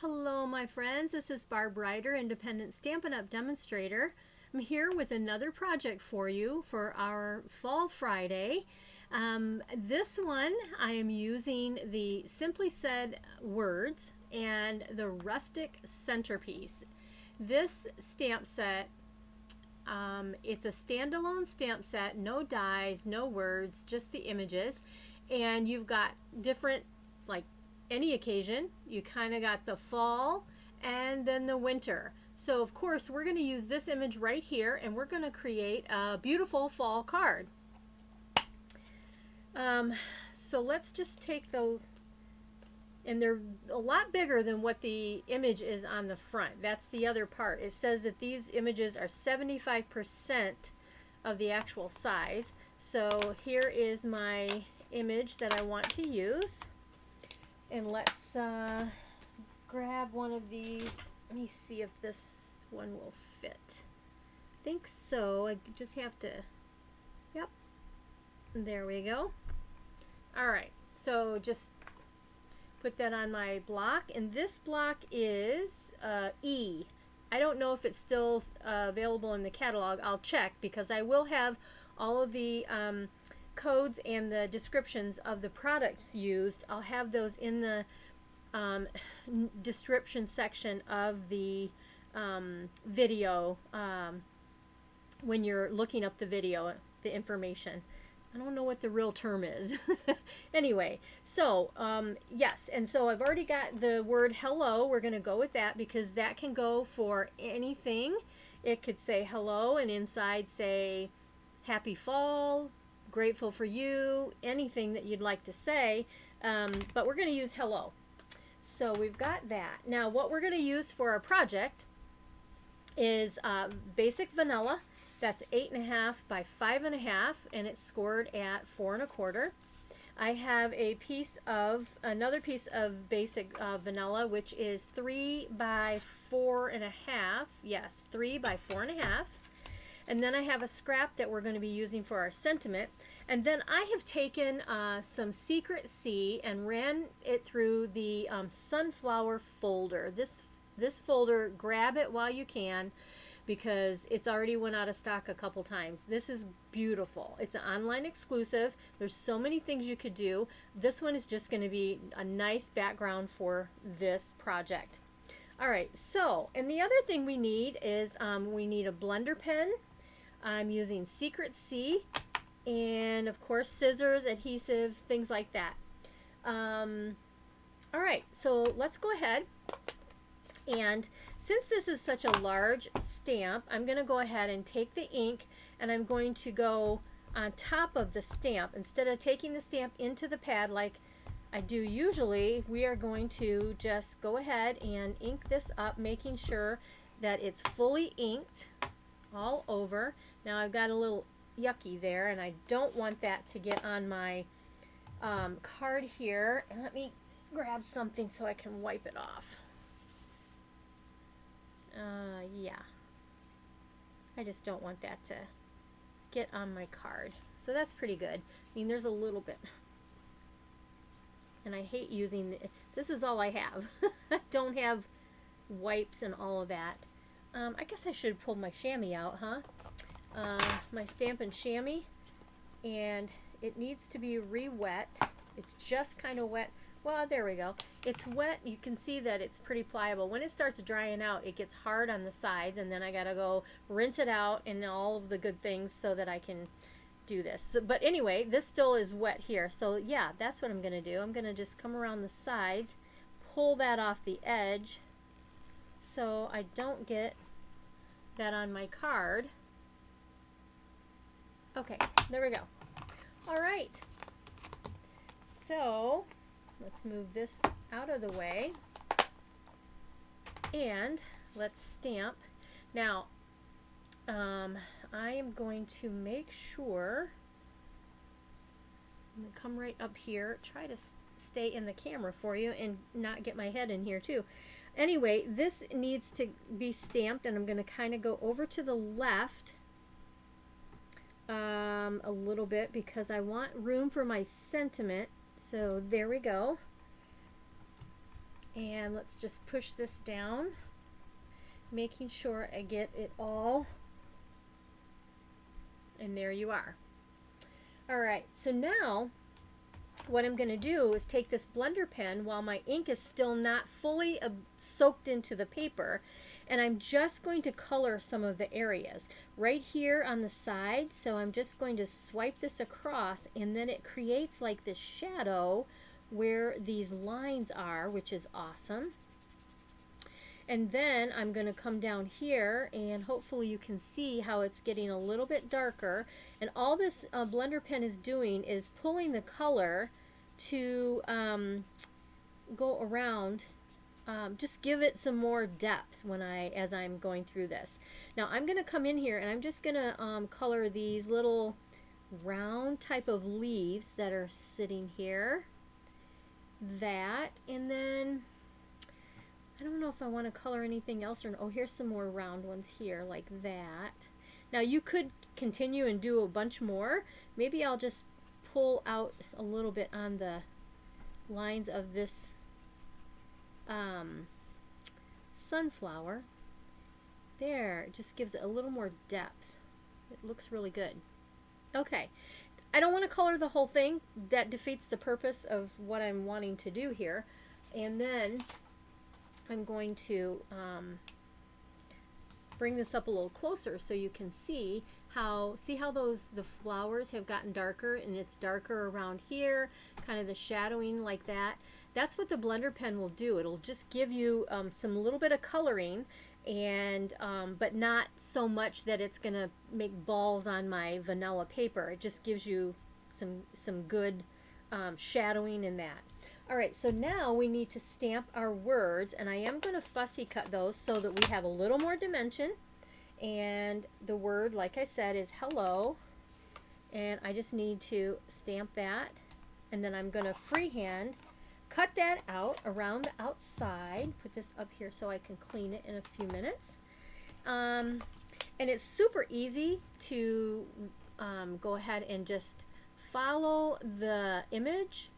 Hello my friends, this is Barb Ryder, Independent Stampin' Up! Demonstrator. I'm here with another project for you for our Fall Friday. This one I am using the Simply Said words and the Rustic Centerpiece. This stamp set, it's a standalone stamp set, no dies, no words, just the images, and you've got different, like any occasion. You kind of got the fall and then the winter. So of course we're going to use this image right here and we're going to create a beautiful fall card. So let's just take those, and they're a lot bigger than what the image is on the front. That's the other part. It says that these images are 75% of the actual size. So here is my image that I want to use. And let's grab one of these. Let me see if this one will fit. I think so. I just have to, yep. There we go. Alright, so just put that on my block. And this block is E. I don't know if it's still available in the catalog. I'll check because I will have all of the codes and the descriptions of the products used. I'll have those in the description section of the video when you're looking up the video, the information. I don't know what the real term is. Anyway, so yes, and so I've already got the word hello. We're going to go with that because that can go for anything. It could say hello and inside say happy fall, grateful for you, anything that you'd like to say, but we're going to use hello. So we've got that. Now what we're going to use for our project is basic vanilla. That's 8.5 by 5.5 and it's scored at 4 1/4. I have another piece of basic vanilla, which is 3 by 4.5. Yes, 3 by 4.5. And then I have a scrap that we're going to be using for our sentiment. And then I have taken some Secret Sea and ran it through the sunflower folder. This folder, grab it while you can because it's already went out of stock a couple times. This is beautiful. It's an online exclusive. There's so many things you could do. This one is just going to be a nice background for this project. Alright, so, and the other thing we need is we need a Blendr pen. I'm using Secret Sea and of course scissors, adhesive, things like that. Alright, so let's go ahead, and since this is such a large stamp, I'm going to go ahead and take the ink and I'm going to go on top of the stamp. Instead of taking the stamp into the pad like I do usually, we are going to just go ahead and ink this up, making sure that it's fully inked all over. Now I've got a little yucky there and I don't want that to get on my card here. And let me grab something so I can wipe it off. Yeah, I just don't want that to get on my card. So that's pretty good. I mean, there's a little bit. And I hate using this is all I have. I don't have wipes and all of that. I guess I should pull my chamois out, huh? My Stampin' chamois, and it needs to be re-wet. It's just kind of wet. Well, there we go. It's wet. You can see that it's pretty pliable. When it starts drying out, it gets hard on the sides, and then I gotta go rinse it out and all of the good things so that I can do this. So, but anyway, this still is wet here. So yeah, that's what I'm gonna do. I'm gonna just come around the sides, pull that off the edge so I don't get that on my card. Okay, there we go. Alright, so let's move this out of the way and let's stamp. Now I am going to make sure, I'm going to come right up here, try to stay in the camera for you and not get my head in here too. Anyway, this needs to be stamped and I'm going to kind of go over to the left a little bit because I want room for my sentiment. So there we go. And let's just push this down, making sure I get it all. And there you are. Alright, so now what I'm going to do is take this Blendr pen while my ink is still not fully soaked into the paper, and I'm just going to color some of the areas right here on the side. So I'm just going to swipe this across, and then it creates like this shadow where these lines are, which is awesome. And then I'm going to come down here, and hopefully you can see how it's getting a little bit darker. And all this Blendr pen is doing is pulling the color to go around, just give it some more depth as I'm going through this. Now I'm going to come in here and I'm just going to color these little round type of leaves that are sitting here. And then I don't know if I want to color anything else or no. Oh, here's some more round ones here like that. Now you could continue and do a bunch more. Maybe I'll just pull out a little bit on the lines of this sunflower. There, it just gives it a little more depth. It looks really good. Okay, I don't want to color the whole thing. That defeats the purpose of what I'm wanting to do here. And then I'm going to bring this up a little closer so you can see how the flowers have gotten darker, and it's darker around here, kind of the shadowing like that. That's what the Blendr pen will do. It'll just give you some little bit of coloring, and but not so much that it's gonna make balls on my vanilla paper. It just gives you some good shadowing in that. Alright, so now we need to stamp our words, and I am going to fussy cut those so that we have a little more dimension. And the word, like I said, is hello, and I just need to stamp that, and then I'm going to freehand cut that out around the outside. Put this up here so I can clean it in a few minutes. And it's super easy to go ahead and just follow the image.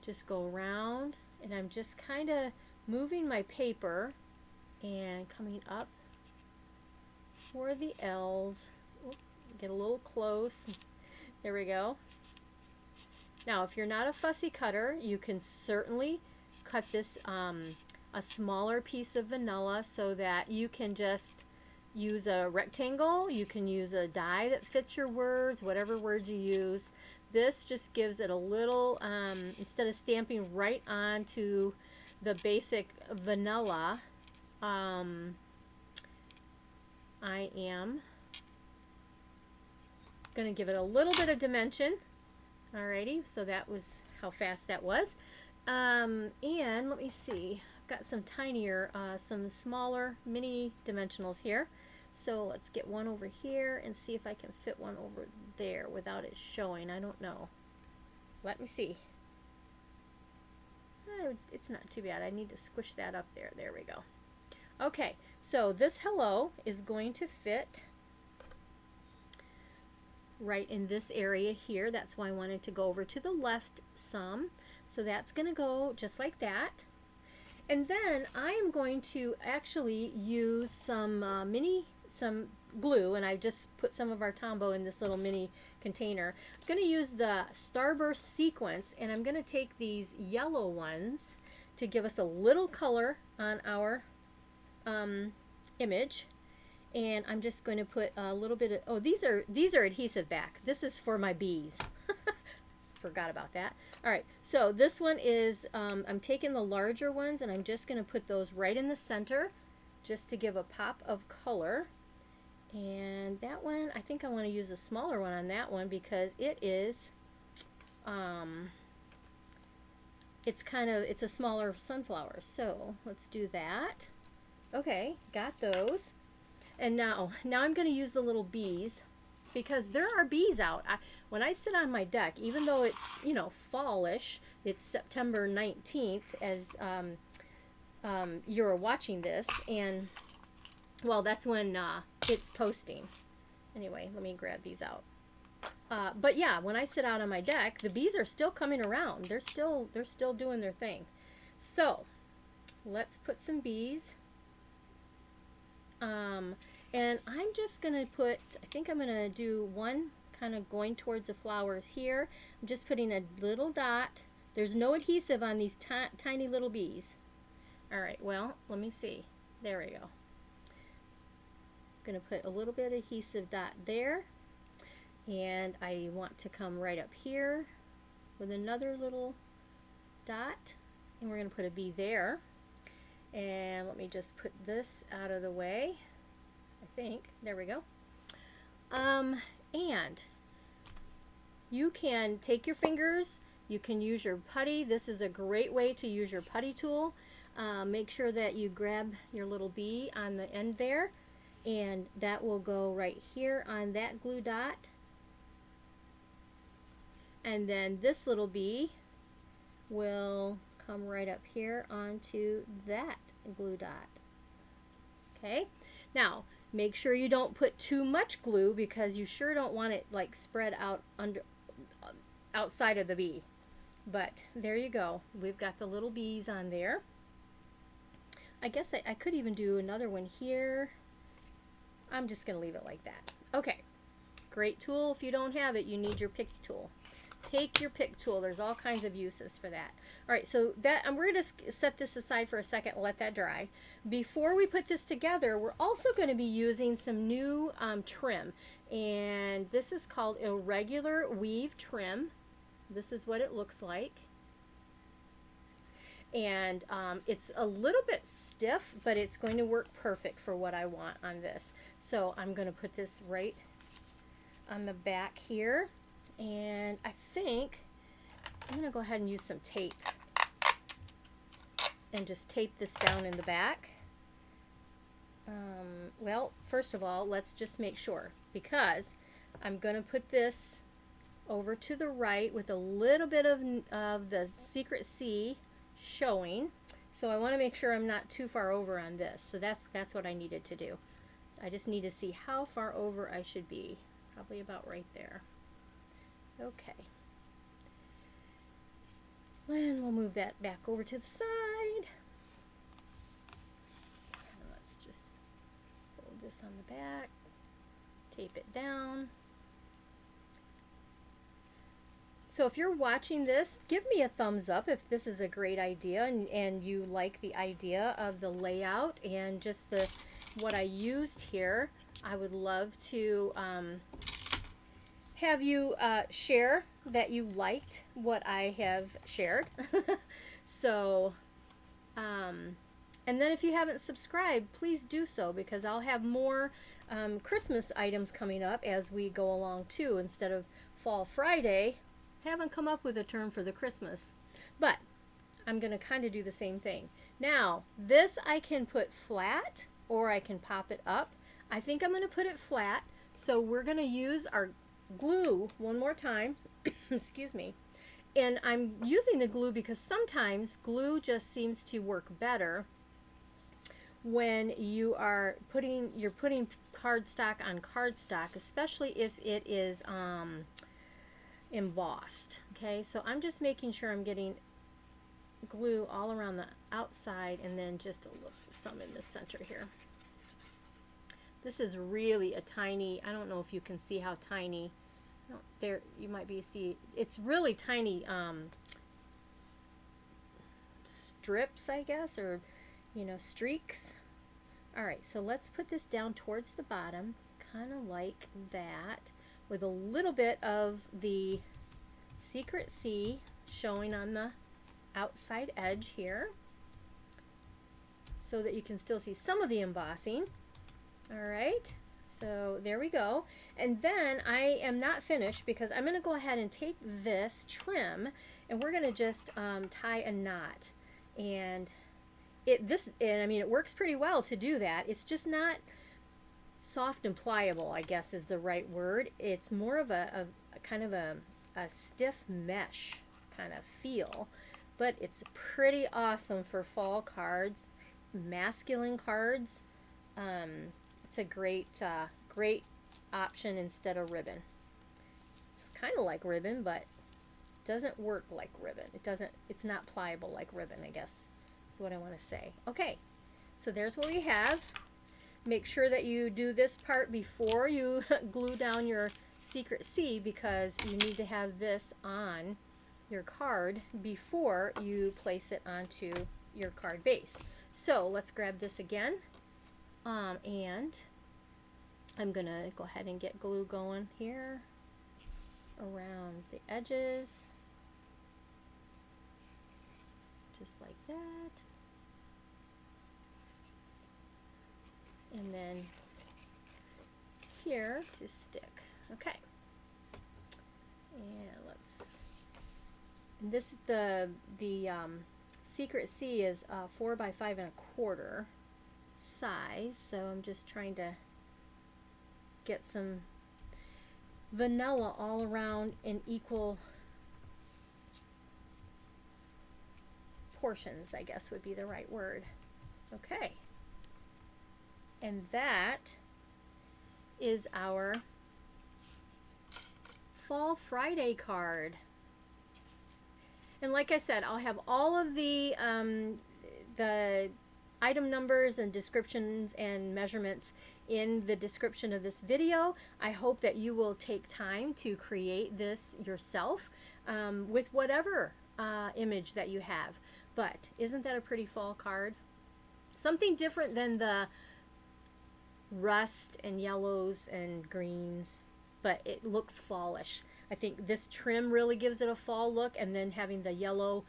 Just go around, and I'm just kind of moving my paper and coming up for the L's. Oop, get a little close. There we go. Now, if you're not a fussy cutter, you can certainly cut this a smaller piece of vanilla so that you can just use a rectangle. You can use a die that fits your words, whatever words you use. This just gives it a little, instead of stamping right onto the basic vanilla, I am going to give it a little bit of dimension. Alrighty, so that was how fast that was. And let me see, I've got some tinier, some smaller mini dimensionals here. So let's get one over here and see if I can fit one over there without it showing. I don't know. Let me see. It's not too bad. I need to squish that up there. There we go. Okay, so this hello is going to fit right in this area here. That's why I wanted to go over to the left some. So that's going to go just like that. And then I am going to actually use some some glue, and I just put some of our Tombow in this little mini container. I'm going to use the Starburst Sequins, and I'm going to take these yellow ones to give us a little color on our image. And I'm just going to put a little bit of, oh, these are adhesive back. This is for my bees. Forgot about that. Alright, so this one is, I'm taking the larger ones, and I'm just going to put those right in the center just to give a pop of color. And that one, I think I want to use a smaller one on that one because it is, it's a smaller sunflower. So let's do that. Okay, got those. And now I'm going to use the little bees because there are bees out. When I sit on my deck, even though it's, you know, fallish, it's September 19th as you're watching this, and well, that's when it's posting. Anyway, let me grab these out. But yeah, when I sit out on my deck, the bees are still coming around. They're still doing their thing. So let's put some bees. And I'm just going to put, I think I'm going to do one kind of going towards the flowers here. I'm just putting a little dot. There's no adhesive on these tiny little bees. All right, well, let me see. There we go. I'm going to put a little bit of adhesive dot there. And I want to come right up here with another little dot. And we're going to put a bee there. And let me just put this out of the way. I think. There we go. And you can take your fingers. You can use your putty. This is a great way to use your putty tool. Make sure that you grab your little bee on the end there. And that will go right here on that glue dot. And then this little bee will come right up here onto that glue dot. Okay, now make sure you don't put too much glue because you sure don't want it like spread out outside of the bee. But there you go. We've got the little bees on there. I guess I could even do another one here. I'm just going to leave it like that. Okay, great tool. If you don't have it, you need your pick tool. Take your pick tool. There's all kinds of uses for that. All right, so that we're going to set this aside for a second and let that dry. Before we put this together, we're also going to be using some new trim. And this is called Irregular Weave Trim. This is what it looks like. And it's a little bit stiff, but it's going to work perfect for what I want on this. So I'm going to put this right on the back here. And I think I'm going to go ahead and use some tape and just tape this down in the back. Well, first of all, let's just make sure, because I'm going to put this over to the right with a little bit of the Secret Sea showing. So I want to make sure I'm not too far over on this. So that's what I needed to do. I just need to see how far over I should be. Probably about right there. Okay. And we'll move that back over to the side. And let's just fold this on the back, tape it down. So if you're watching this, give me a thumbs up if this is a great idea and you like the idea of the layout and just what I used here. I would love to have you share that you liked what I have shared. So, and then if you haven't subscribed, please do so, because I'll have more Christmas items coming up as we go along too. Instead of Fall Friday, I haven't come up with a term for the Christmas, but I'm going to kind of do the same thing. Now, this I can put flat or I can pop it up. I think I'm going to put it flat, so we're going to use our glue one more time. Excuse me. And I'm using the glue because sometimes glue just seems to work better when you're putting cardstock on cardstock, especially if it is embossed. Okay, so I'm just making sure I'm getting glue all around the outside and then just some in the center here. This is really a tiny, I don't know if you can see how tiny, there you might see, it's really tiny strips, I guess, or streaks. Alright, so let's put this down towards the bottom, kind of like that, with a little bit of the Secret Sea showing on the outside edge here, so that you can still see some of the embossing. Alright, so there we go. And then I am not finished because I'm going to go ahead and take this trim and we're going to just tie a knot. And I mean, it works pretty well to do that. It's just not soft and pliable, I guess is the right word. It's more of a kind of a stiff mesh kind of feel, but it's pretty awesome for fall cards, masculine cards. It's a great option instead of ribbon. It's kind of like ribbon, but it doesn't work like ribbon. It's not pliable like ribbon, I guess is what I want to say. Okay, so there's what we have. Make sure that you do this part before you glue down your Secret C, because you need to have this on your card before you place it onto your card base. So let's grab this again, and I'm gonna go ahead and get glue going here around the edges, just like that. And then here to stick. Okay. And and this is the Secret C is 4 by 5 1/4 size, so I'm just trying to get some vanilla all around in equal portions, I guess would be the right word. Okay. And that is our Fall Friday card. And like I said, I'll have all of the item numbers and descriptions and measurements in the description of this video. I hope that you will take time to create this yourself with whatever image that you have. But isn't that a pretty fall card? Something different than the rust and yellows and greens, but it looks fallish. I think this trim really gives it a fall look, and then having the yellow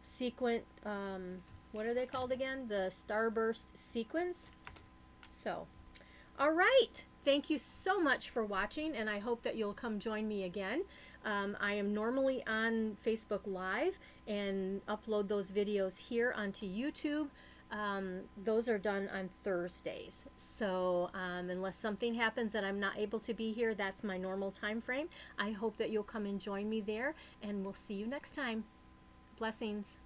sequin, what are they called again? The Starburst Sequins. So, all right. Thank you so much for watching, and I hope that you'll come join me again. I am normally on Facebook Live and upload those videos here onto YouTube. Those are done on Thursdays. So unless something happens that I'm not able to be here, that's my normal time frame. I hope that you'll come and join me there, and we'll see you next time. Blessings.